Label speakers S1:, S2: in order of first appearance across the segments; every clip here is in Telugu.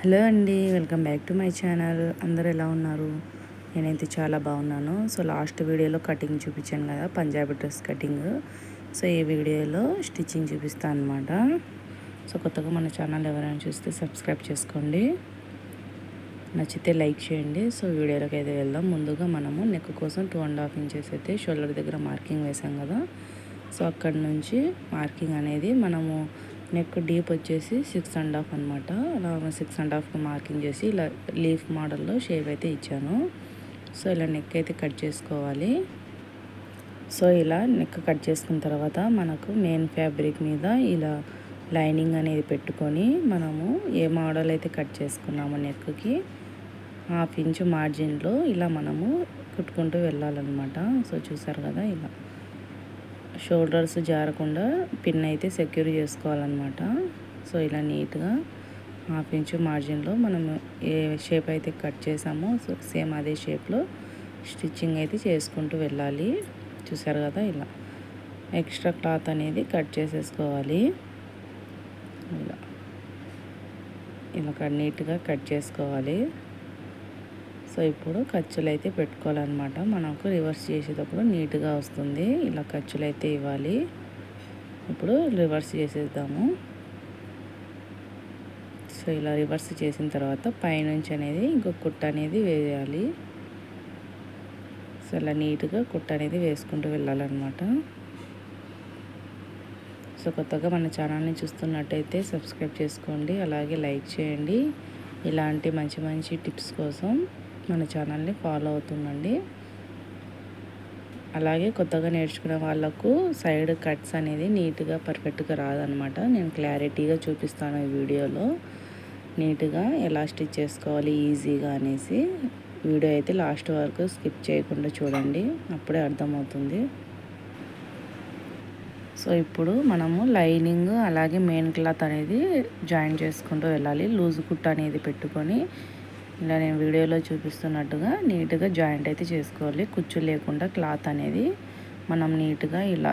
S1: హలో అండి, welcome back to my channel. అందరూ ఎలా ఉన్నారు? నేనైతే చాలా బాగున్నాను. సో లాస్ట్ వీడియోలో కటింగ్ చూపించాను కదా, పంజాబీ డ్రెస్ కటింగ్. సో ఈ వీడియోలో స్టిచ్చింగ్ చూపిస్తాను అనమాట. సో కొత్తగా మన ఛానల్ ఎవరైనా చూస్తే సబ్స్క్రైబ్ చేసుకోండి, నచ్చితే లైక్ చేయండి. సో వీడియోలోకి అయితే వెళ్దాం. ముందుగా మనము నెక్ కోసం 2.5 ఇంచెస్ అయితే షోల్డర్ దగ్గర మార్కింగ్ వేసాం కదా. సో అక్కడ నుంచి మార్కింగ్ అనేది మనము నెక్ డీప్ వచ్చేసి 6.5 అనమాట. అలా 6.5కి మార్కింగ్ చేసి ఇలా లీఫ్ మోడల్లో షేప్ అయితే ఇచ్చాను. సో ఇలా నెక్ అయితే కట్ చేసుకోవాలి. సో ఇలా నెక్ కట్ చేసుకున్న తర్వాత మనకు మెయిన్ ఫ్యాబ్రిక్ మీద ఇలా లైనింగ్ అనేది పెట్టుకొని మనము ఏ మోడల్ అయితే కట్ చేసుకున్నామో నెక్కి 1/2 ఇంచు మార్జిన్లో ఇలా మనము కుట్టుకుంటూ వెళ్ళాలన్నమాట. సో చూసారు కదా, ఇలా షోల్డర్స్ జారకుండా పిన్ అయితే సెక్యూర్ చేసుకోవాలన్నమాట. సో ఇలా నీట్గా 1/2 ఇంచు మార్జిన్లో మనం ఏ షేప్ అయితే కట్ చేసామో సో సేమ్ అదే షేప్లో స్టిచ్చింగ్ అయితే చేసుకుంటూ వెళ్ళాలి. చూసారు కదా, ఇలా ఎక్స్ట్రా క్లాత్ అనేది కట్ చేసేసుకోవాలి. ఇలా ఇలా నీట్గా కట్ చేసుకోవాలి. సో ఇప్పుడు ఖర్చులు అయితే పెట్టుకోవాలన్నమాట. మనకు రివర్స్ చేసేటప్పుడు నీట్గా వస్తుంది. ఇలా ఖర్చులు అయితే ఇవ్వాలి. ఇప్పుడు రివర్స్ చేసేద్దాము. సో ఇలా రివర్స్ చేసిన తర్వాత పైనుంచి అనేది ఇంకొక కుట్ట అనేది వేయాలి. సో ఇలా నీట్గా కుట్ట అనేది వేసుకుంటూ వెళ్ళాలన్నమాట. సో కొత్తగా మన ఛానల్ని చూస్తున్నట్టయితే సబ్స్క్రైబ్ చేసుకోండి, అలాగే లైక్ చేయండి. ఇలాంటి మంచి మంచి టిప్స్ కోసం మన ఛానల్ని ఫాలో అవుతుండండి. అలాగే కొత్తగా నేర్చుకునే వాళ్ళకు సైడ్ కట్స్ అనేది నీట్గా పర్ఫెక్ట్గా రాదనమాట. నేను క్లారిటీగా చూపిస్తాను ఈ వీడియోలో, నీట్గా ఎలా స్టిచ్ చేసుకోవాలి ఈజీగా అనేసి. వీడియో అయితే లాస్ట్ వరకు స్కిప్ చేయకుండా చూడండి, అప్పుడే అర్థమవుతుంది. సో ఇప్పుడు మనము లైనింగ్ అలాగే మెయిన్ క్లాత్ అనేది జాయిన్ చేసుకుంటూ వెళ్ళాలి. లూజ్ కుట్ అనేది పెట్టుకొని ఇలా నేను వీడియోలో చూపిస్తున్నట్టుగా నీట్గా జాయింట్ అయితే చేసుకోవాలి. కుచ్చు లేకుండా క్లాత్ అనేది మనం నీట్గా ఇలా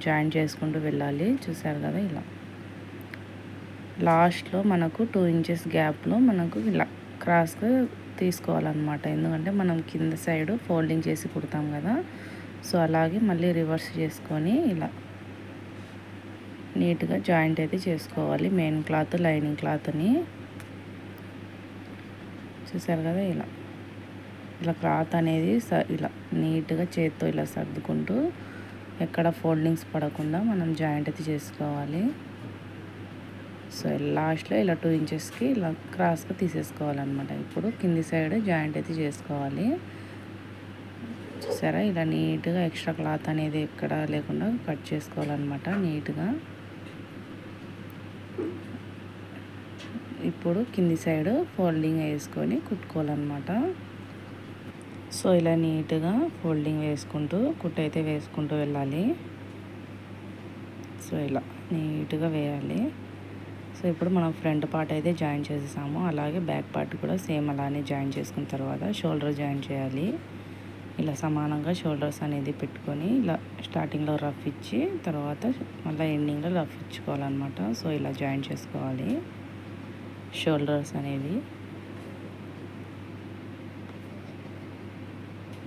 S1: జాయింట్ చేసుకుంటూ వెళ్ళాలి. చూసారు కదా, ఇలా లాస్ట్లో మనకు 2 ఇంచెస్ గ్యాప్లో మనకు ఇలా క్రాస్గా తీసుకోవాలన్నమాట. ఎందుకంటే మనం కింద సైడ్ ఫోల్డింగ్ చేసి కుడతాం కదా. సో అలాగే మళ్ళీ రివర్స్ చేసుకొని ఇలా నీట్గా జాయింట్ అయితే చేసుకోవాలి మెయిన్ క్లాత్ లైనింగ్ క్లాత్ని. చూసారు కదా, ఇలా ఇలా క్లాత్ అనేది ఇలా నీట్గా చేత్తో ఇలా సర్దుకుంటూ ఎక్కడ ఫోల్డింగ్స్ పడకుండా మనం జాయింట్ అయితే చేసుకోవాలి. సో లాస్ట్లో ఇలా 2 ఇంచెస్కి ఇలా క్రాస్గా తీసేసుకోవాలన్నమాట. ఇప్పుడు కింది సైడ్ జాయింట్ అయితే చేసుకోవాలి. చూసారా, ఇలా నీట్గా ఎక్స్ట్రా క్లాత్ అనేది ఎక్కడ లేకుండా కట్ చేసుకోవాలన్నమాట నీట్గా. ఇప్పుడు కింది సైడ్ ఫోల్డింగ్ వేసుకొని కుట్టుకోవాలన్నమాట. సో ఇలా నీట్గా ఫోల్డింగ్ వేసుకుంటూ కుట్టు అయితే వేసుకుంటూ వెళ్ళాలి. సో ఇలా నీట్గా వేయాలి. సో ఇప్పుడు మనం ఫ్రంట్ పార్ట్ అయితే జాయిన్ చేసేసాము, అలాగే బ్యాక్ పార్ట్ కూడా సేమ్ అలానే జాయిన్ చేసుకున్న తర్వాత షోల్డర్ జాయిన్ చేయాలి. ఇలా సమానంగా షోల్డర్స్ అనేది పెట్టుకొని ఇలా స్టార్టింగ్లో రఫ్ ఇచ్చి తర్వాత మళ్ళీ ఎండింగ్లో రఫ్ ఇచ్చుకోవాలన్నమాట. సో ఇలా జాయిన్ చేసుకోవాలి షోల్డర్స్ అనేవి.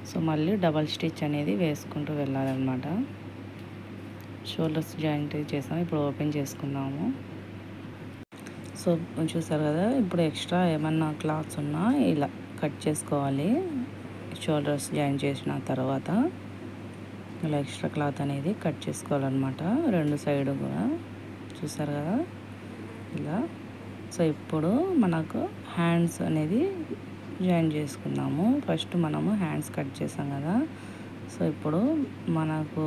S1: సో మళ్ళీ డబల్ స్టిచ్ అనేది వేసుకుంటూ వెళ్ళాలన్నమాట. షోల్డర్స్ జాయింట్ చేసాము, ఇప్పుడు ఓపెన్ చేసుకున్నాము. సో చూసారు కదా, ఇప్పుడు ఎక్స్ట్రా ఏమన్నా క్లాత్స్ ఉన్నా ఇలా కట్ చేసుకోవాలి. షోల్డర్స్ జాయిన్ చేసిన తర్వాత ఇలా ఎక్స్ట్రా క్లాత్ అనేది కట్ చేసుకోవాలన్నమాట, రెండు సైడ్ కూడా. చూసారు కదా, ఇలా. సో ఇప్పుడు మనకు హ్యాండ్స్ అనేది జాయిన్ చేసుకుందాము. ఫస్ట్ మనము హ్యాండ్స్ కట్ చేసాం కదా. సో ఇప్పుడు మనకు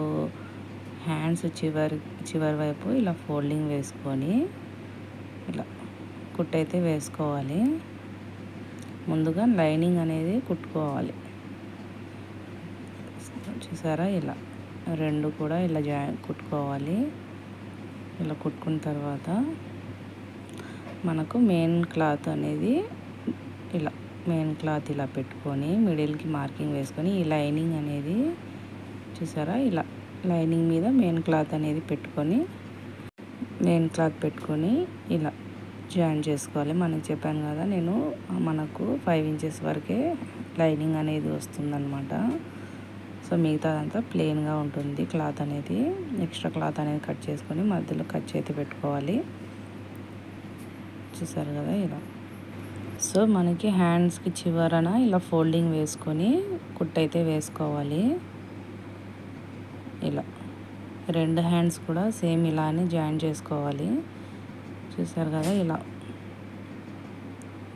S1: హ్యాండ్స్ చివరి వైపు ఇలా ఫోల్డింగ్ వేసుకొని ఇలా కుట్టయితే వేసుకోవాలి. ముందుగా లైనింగ్ అనేది కుట్టుకోవాలి. చూసారా, ఇలా రెండు కూడా ఇలా కుట్టుకోవాలి. ఇలా కుట్టుకున్న తర్వాత మనకు మెయిన్ క్లాత్ అనేది ఇలా మెయిన్ క్లాత్ ఇలా పెట్టుకొని మిడిల్కి మార్కింగ్ వేసుకొని ఈ లైనింగ్ అనేది చూసారా, ఇలా లైనింగ్ మీద మెయిన్ క్లాత్ అనేది పెట్టుకొని ఇలా జాయిన్ చేసుకోవాలి. మనకి చెప్పాను కదా నేను, మనకు 5 ఇంచెస్ వరకే లైనింగ్ అనేది వస్తుందన్నమాట. సో మిగతాదంతా ప్లెయిన్గా ఉంటుంది క్లాత్ అనేది. ఎక్స్ట్రా క్లాత్ అనేది కట్ చేసుకొని మధ్యలో కట్ చేతి పెట్టుకోవాలి. చూసారు కదా ఇలా. సో మనకి హ్యాండ్స్కి చివరన ఇలా ఫోల్డింగ్ వేసుకొని కుట్టయితే వేసుకోవాలి. ఇలా 2 హ్యాండ్స్ కూడా సేమ్ ఇలానే జాయిన్ చేసుకోవాలి. చూసారు కదా ఇలా.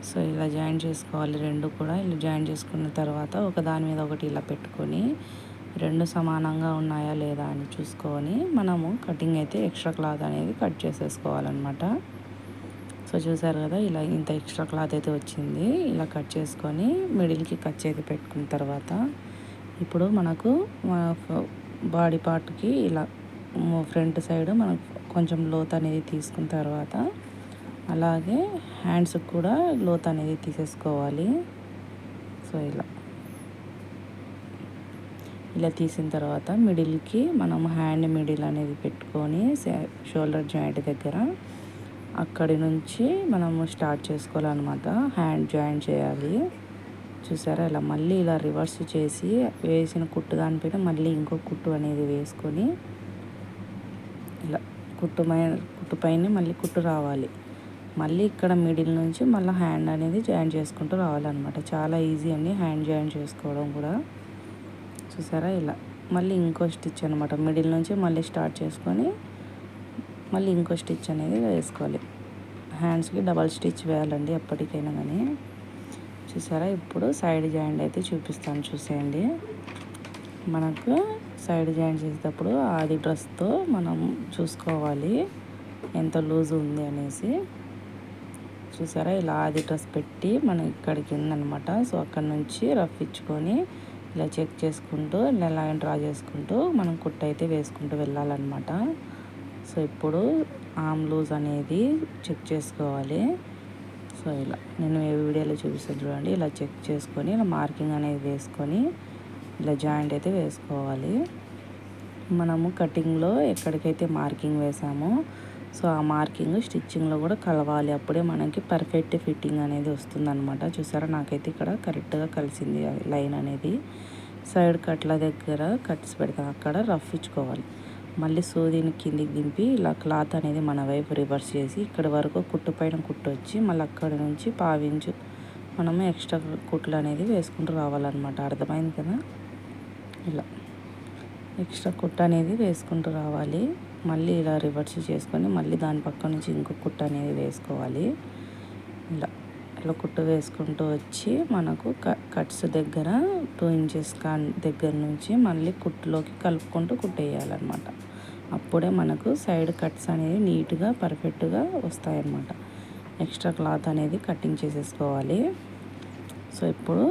S1: సో ఇలా జాయిన్ చేసుకోవాలి 2 కూడా. ఇలా జాయిన్ చేసుకున్న తర్వాత ఒకదాని మీద ఒకటి ఇలా పెట్టుకొని 2 సమానంగా ఉన్నాయా లేదా అని చూసుకొని మనము కటింగ్ అయితే ఎక్స్ట్రా క్లాత్ అనేది కట్ చేసేసుకోవాలన్నమాట. సో చూసారు కదా ఇలా ఇంత ఎక్స్ట్రా క్లాత్ అయితే వచ్చింది. ఇలా కట్ చేసుకొని మిడిల్కి కట్ చేసి పెట్టుకున్న తర్వాత ఇప్పుడు మనకు బాడీ పార్ట్కి ఇలా ఫ్రంట్ సైడ్ మనకు కొంచెం లోత్ అనేది తీసుకున్న తర్వాత అలాగే హ్యాండ్స్కి కూడా లోత్ అనేది తీసేసుకోవాలి. సో ఇలా తీసిన తర్వాత మిడిల్కి మనం హ్యాండ్ మిడిల్ అనేది పెట్టుకొని షోల్డర్ జాయింట్ దగ్గర అక్కడి నుంచి మనము స్టార్ట్ చేసుకోవాలన్నమాట. హ్యాండ్ జాయిన్ చేయాలి. చూసారా ఇలా మళ్ళీ ఇలా రివర్స్ చేసి వేసిన కుట్టు దానిపైన మళ్ళీ ఇంకో కుట్టు అనేది వేసుకొని ఇలా కుట్టు పైన మళ్ళీ కుట్టు రావాలి. మళ్ళీ ఇక్కడ మిడిల్ నుంచి మళ్ళీ హ్యాండ్ అనేది జాయిన్ చేసుకుంటూ రావాలన్నమాట. చాలా ఈజీ అండి హ్యాండ్ జాయిన్ చేసుకోవడం కూడా. చూసారా ఇలా మళ్ళీ ఇంకో స్టిచ్ అనమాట. మిడిల్ నుంచి మళ్ళీ స్టార్ట్ చేసుకొని మళ్ళీ ఇంకో స్టిచ్ అనేది వేసుకోవాలి. హ్యాండ్స్కి డబల్ స్టిచ్ వేయాలండి ఎప్పటికైనా కానీ. చూసారా ఇప్పుడు సైడ్ జాయింట్ అయితే చూపిస్తాను చూసేయండి. మనకు సైడ్ జాయింట్ చేసేటప్పుడు ఆది డ్రెస్తో మనం చూసుకోవాలి ఎంత లూజ్ ఉంది అనేసి. చూసారా ఇలా ఆది డ్రెస్ పెట్టి మనం ఇక్కడికి ఉందనమాట. సో అక్కడ నుంచి రఫ్ ఇచ్చుకొని ఇలా చెక్ చేసుకుంటూ ఇలా లైన్ డ్రా చేసుకుంటూ మనం కుట్టు అయితే వేసుకుంటూ వెళ్ళాలన్నమాట. సో ఇప్పుడు ఆర్మ్ లూజ్ అనేది చెక్ చేసుకోవాలి. సో ఇలా నేను ఏ వీడియోలో చూపిస్తాను చూడండి. ఇలా చెక్ చేసుకొని ఇలా మార్కింగ్ అనేది వేసుకొని ఇలా జాయింట్ అయితే వేసుకోవాలి. మనము కటింగ్లో ఎక్కడికైతే మార్కింగ్ వేసామో సో ఆ మార్కింగ్ స్టిచ్చింగ్లో కూడా కలవాలి. అప్పుడే మనకి పర్ఫెక్ట్ ఫిట్టింగ్ అనేది వస్తుందన్నమాట. చూసారా నాకైతే ఇక్కడ కరెక్ట్గా కలిసింది లైన్ అనేది. సైడ్ కట్ల దగ్గర కట్స్ పెడతాం అక్కడ రఫ్ ఇచ్చుకోవాలి. మళ్ళీ సూదిని కిందికి దింపి ఇలా క్లాత్ అనేది మన వైపు రివర్స్ చేసి ఇక్కడ వరకు కుట్టు పైన కుట్టు వచ్చి మళ్ళీ అక్కడ నుంచి పావించు మనము ఎక్స్ట్రా కుట్లు అనేది వేసుకుంటూ రావాలన్నమాట. అర్థమైంది కదా. ఇలా ఎక్స్ట్రా కుట్టు అనేది వేసుకుంటూ రావాలి. మళ్ళీ ఇలా రివర్స్ చేసుకొని మళ్ళీ దాని పక్క నుంచి ఇంకో కుట్టు అనేది వేసుకోవాలి. ఇలా కుట్టు వేసుకుంటూ వచ్చి మనకు కట్స్ దగ్గర 2 ఇంచెస్ దగ్గర నుంచి మళ్ళీ కుట్టులోకి కలుపుకుంటూ కుట్టేయాలన్నమాట. అప్పుడే మనకు సైడ్ కట్స్ అనేది నీట్గా పర్ఫెక్ట్గా వస్తాయన్నమాట. ఎక్స్ట్రా క్లాత్ అనేది కటింగ్ చేసేసుకోవాలి. సో ఇప్పుడు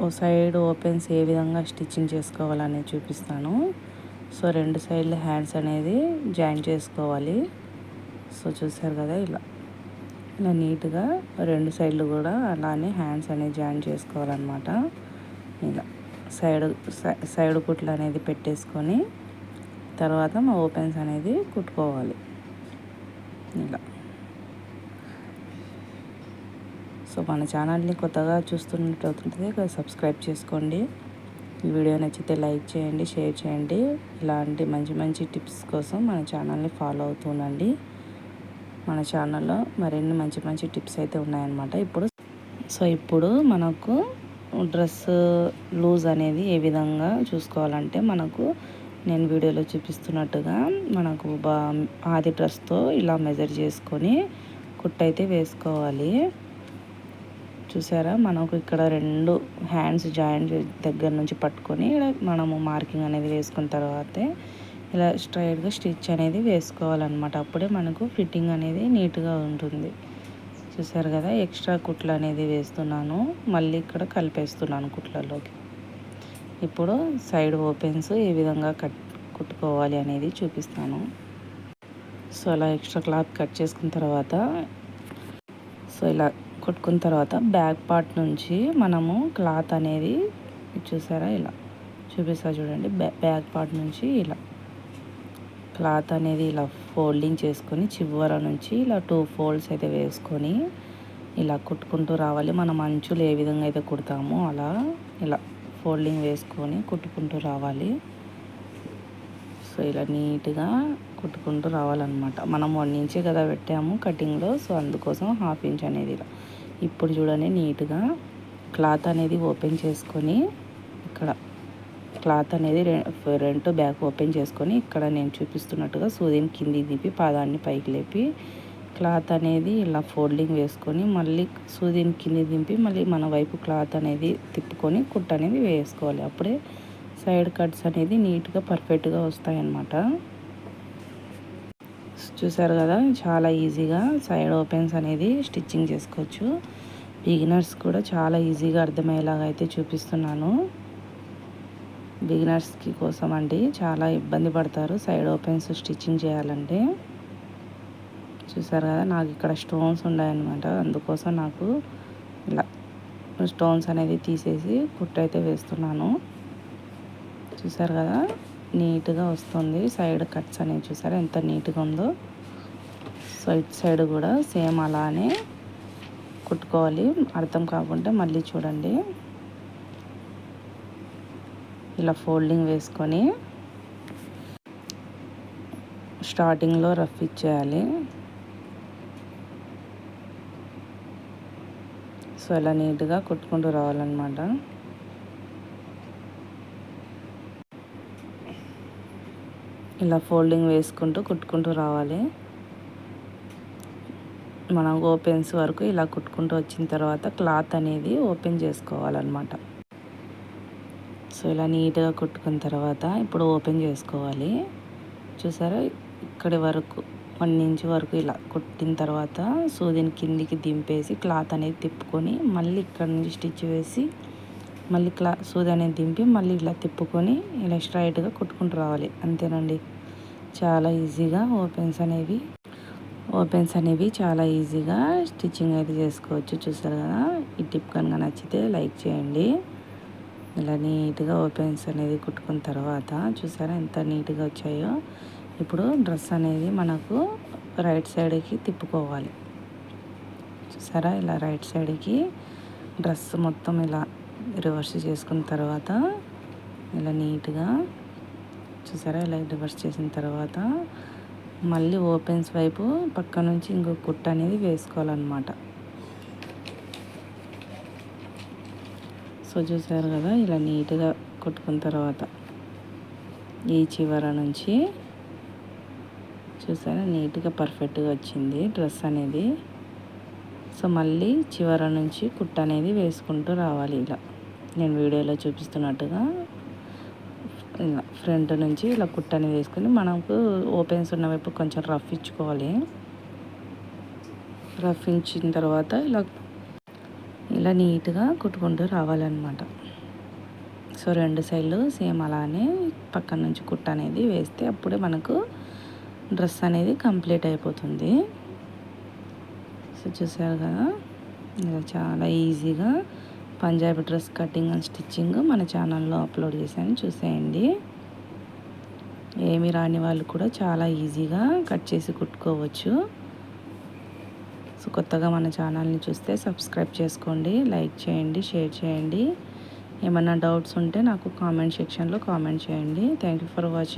S1: ఓ సైడ్ ఓపెన్స్ ఏ విధంగా స్టిచ్చింగ్ చేసుకోవాలనేది చూపిస్తాను. సో 2 సైడ్ల హ్యాండ్స్ అనేది జాయిన్ చేసుకోవాలి. సో చూసారు కదా ఇలా నీట్గా 2 సైడ్లు కూడా అలానే హ్యాండ్స్ అనేది జాయిన్ చేసుకోవాలన్నమాట. ఇలా సైడ్ కుట్లు అనేది పెట్టేసుకొని తర్వాత మా ఓపెన్స్ అనేది కుట్టుకోవాలి. ఇలా సో మన ఛానల్ని కొత్తగా చూస్తున్నట్టు సబ్స్క్రైబ్ చేసుకోండి. ఈ వీడియో నచ్చితే లైక్ చేయండి, షేర్ చేయండి. ఇలాంటి మంచి మంచి టిప్స్ కోసం మన ఛానల్ని ఫాలో అవుతుండండి. మన ఛానల్లో మరిన్ని మంచి మంచి టిప్స్ అయితే ఉన్నాయన్నమాట. ఇప్పుడు మనకు డ్రెస్ లూజ్ అనేది ఏ విధంగా చూసుకోవాలంటే మనకు నేను వీడియోలో చూపిస్తున్నట్టుగా మనకు ఆది డ్రెస్తో ఇలా మెజర్ చేసుకొని కుట్టు అయితే వేసుకోవాలి. చూసారా మనకు ఇక్కడ 2 హ్యాండ్స్ జాయింట్ దగ్గర నుంచి పట్టుకొని మనము మార్కింగ్ అనేది వేసుకున్న తర్వాతే ఇలా స్ట్రైట్గా స్టిచ్ అనేది వేసుకోవాలన్నమాట. అప్పుడే మనకు ఫిట్టింగ్ అనేది నీట్గా ఉంటుంది. చూసారు కదా ఎక్స్ట్రా కుట్లు అనేది వేస్తున్నాను, మళ్ళీ ఇక్కడ కలిపేస్తున్నాను కుట్లలోకి. ఇప్పుడు సైడ్ ఓపెన్స్ ఏ విధంగా కుట్టుకోవాలి అనేది చూపిస్తాను. సో అలా ఎక్స్ట్రా క్లాత్ కట్ చేసుకున్న తర్వాత సో ఇలా కుట్టుకున్న తర్వాత బ్యాక్ పార్ట్ నుంచి మనము క్లాత్ అనేది చూసారా ఇలా చూపిస్తా చూడండి. బ్యాక్ పార్ట్ నుంచి ఇలా క్లాత్ అనేది ఇలా ఫోల్డింగ్ చేసుకొని చివర నుంచి ఇలా 2 ఫోల్డ్స్ అయితే వేసుకొని ఇలా కుట్టుకుంటూ రావాలి. మనం అంచులు ఏ విధంగా అయితే కుడతామో అలా ఇలా ఫోల్డింగ్ వేసుకొని కుట్టుకుంటూ రావాలి. సో ఇలా నీట్గా కుట్టుకుంటూ రావాలన్నమాట. మనం 1 ఇంచే కదా పెట్టాము కటింగ్లో, సో అందుకోసం 1/2 ఇంచ్ అనేది ఇలా. ఇప్పుడు చూడండి నీట్గా క్లాత్ అనేది ఓపెన్ చేసుకొని ఇక్కడ క్లాత్ అనేది ఫ్రంట్ బ్యాక్ ఓపెన్ చేసుకొని ఇక్కడ నేను చూపిస్తున్నట్టుగా సూదిని కిందికి దింపి పాదాన్ని పైకి లేపి క్లాత్ అనేది ఇలా ఫోల్డింగ్ వేసుకొని మళ్ళీ సూదిని కింది దింపి మళ్ళీ మన వైపు క్లాత్ అనేది తిప్పుకొని కుట్టు అనేది వేసుకోవాలి. అప్పుడే సైడ్ కట్స్ అనేది నీట్గా పర్ఫెక్ట్గా వస్తాయన్నమాట. చూసారు కదా, చాలా ఈజీగా సైడ్ ఓపెన్స్ అనేది స్టిచ్చింగ్ చేసుకోవచ్చు. బిగినర్స్ కూడా చాలా ఈజీగా అర్థమయ్యేలాగా అయితే చూపిస్తున్నాను. బిగినర్స్కి కోసం అండి, చాలా ఇబ్బంది పడతారు సైడ్ ఓపెన్స్ స్టిచ్చింగ్ చేయాలంటే. చూసారు కదా, నాకు ఇక్కడ స్టోన్స్ ఉన్నాయన్నమాట, అందుకోసం నాకు ఇలా స్టోన్స్ అనేది తీసేసి కుట్టు అయితే వేస్తున్నాను. చూసారు కదా, నీట్గా వస్తుంది సైడ్ కట్స్ అనేవి. చూసారా ఎంత నీట్గా ఉందో. సో ఇటు సైడ్ కూడా సేమ్ అలానే కుట్టుకోవాలి. అర్థం కాకుండా మళ్ళీ చూడండి, ఇలా ఫోల్డింగ్ వేసుకొని స్టార్టింగ్లో రఫ్ ఇచ్చేయాలి. సో ఇలా నీట్గా కుట్టుకుంటూ రావాలన్నమాట. ఇలా ఫోల్డింగ్ వేసుకుంటూ కుట్టుకుంటూ రావాలి. మనం ఓపెన్స్ వరకు ఇలా కుట్టుకుంటూ వచ్చిన తర్వాత క్లాత్ అనేది ఓపెన్ చేసుకోవాలన్నమాట. సో ఇలా నీట్గా కుట్టుకున్న తర్వాత ఇప్పుడు ఓపెన్ చేసుకోవాలి. చూసారా, ఇక్కడి వరకు 1 ఇంచ్ వరకు ఇలా కుట్టిన తర్వాత సూదిని కిందికి దింపేసి క్లాత్ అనేది తిప్పుకొని మళ్ళీ ఇక్కడ నుంచి స్టిచ్ వేసి మళ్ళీ సూది అనేది దింపి మళ్ళీ ఇలా తిప్పుకొని ఇలా స్ట్రైట్గా కుట్టుకుంటూ రావాలి. అంతేనండి, చాలా ఈజీగా ఓపెన్స్ అనేవి చాలా ఈజీగా స్టిచ్చింగ్ అయితే చేసుకోవచ్చు. చూసారు కదా, ఈ టిప్ కనుక నచ్చితే లైక్ చేయండి. ఇలా నీట్గా ఓపెన్స్ అనేది కుట్టుకున్న తర్వాత చూసారా ఎంత నీట్గా వచ్చాయో. ఇప్పుడు డ్రెస్ అనేది మనకు రైట్ సైడ్కి తిప్పుకోవాలి. చూసారా, ఇలా రైట్ సైడ్కి డ్రెస్ మొత్తం ఇలా రివర్స్ చేసుకున్న తర్వాత ఇలా నీట్గా చూసారా, ఇలా రివర్స్ చేసిన తర్వాత మళ్ళీ ఓపెన్స్ వైపు పక్క నుంచి ఇంకో కుట్టు అనేది వేసుకోవాలన్నమాట. సో చూసారు కదా, ఇలా నీట్గా కుట్టుకున్న తర్వాత ఈ చివర నుంచి చూసారా నీట్గా పర్ఫెక్ట్గా వచ్చింది డ్రెస్ అనేది. సో మళ్ళీ చివర నుంచి కుట్టు అనేది వేసుకుంటూ రావాలి. ఇలా నేను వీడియోలో చూపిస్తున్నట్టుగా ఇలా ఫ్రంట్ నుంచి ఇలా కుట్టు అనేది వేసుకొని మనకు ఓపెన్స్ ఉన్న వైపు కొంచెం రఫ్ ఇచ్చుకోవాలి. రఫ్ ఇచ్చిన తర్వాత ఇలా నీట్గా కుట్టుకుంటూ రావాలన్నమాట. సో 2 సైడ్లు సేమ్ అలానే పక్కన నుంచి కుట్టు అనేది వేస్తే అప్పుడే మనకు డ్రెస్ అనేది కంప్లీట్ అయిపోతుంది. సో చూసారు కదా, ఇలా చాలా ఈజీగా Punjabi dress cutting and stitching మన ఛానల్లో అప్లోడ్ చేశాను, చూసేయండి. ఏమి రాని వాళ్ళు కూడా చాలా ఈజీగా కట్ చేసి కుట్టుకోవచ్చు. సో కొత్తగా మన ఛానల్ని చూస్తే సబ్స్క్రైబ్ చేసుకోండి, లైక్ చేయండి, షేర్ చేయండి. ఏమైనా డౌట్స్ ఉంటే నాకు కామెంట్ సెక్షన్లో కామెంట్ చేయండి. Thank you for watching.